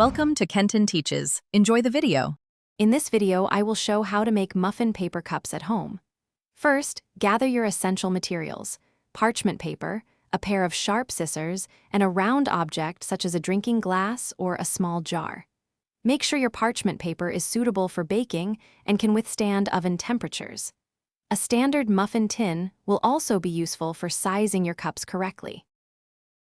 Welcome to Kenton Teaches. Enjoy the video. In this video, I will show how to make muffin paper cups at home. First, gather your essential materials: parchment paper, a pair of sharp scissors, and a round object such as a drinking glass or a small jar. Make sure your parchment paper is suitable for baking and can withstand oven temperatures. A standard muffin tin will also be useful for sizing your cups correctly.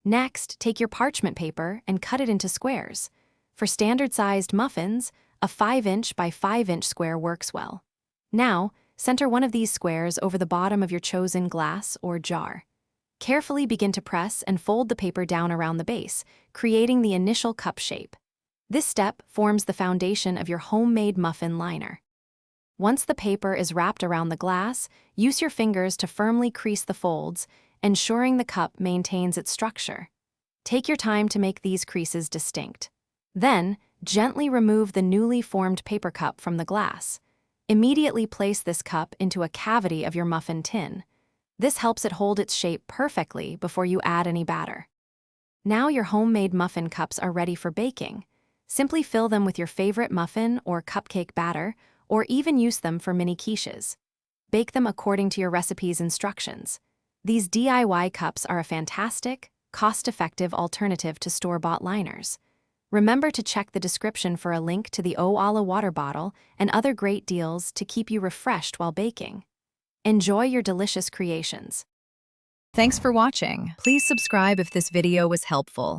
Next, take your parchment paper and cut it into squares. For standard-sized muffins, a 5-inch by 5-inch square works well. Now, center one of these squares over the bottom of your chosen glass or jar. Carefully begin to press and fold the paper down around the base, creating the initial cup shape. This step forms the foundation of your homemade muffin liner. Once the paper is wrapped around the glass, use your fingers to firmly crease the folds, ensuring the cup maintains its structure. Take your time to make these creases distinct. Then, gently remove the newly formed paper cup from the glass. Immediately place this cup into a cavity of your muffin tin. This helps it hold its shape perfectly before you add any batter. Now your homemade muffin cups are ready for baking. Simply fill them with your favorite muffin or cupcake batter, or even use them for mini quiches. Bake them according to your recipe's instructions. These DIY cups are a fantastic, cost-effective alternative to store-bought liners. Remember to check the description for a link to the Oala water bottle and other great deals to keep you refreshed while baking. Enjoy your delicious creations. Thanks for watching. Please subscribe if this video was helpful.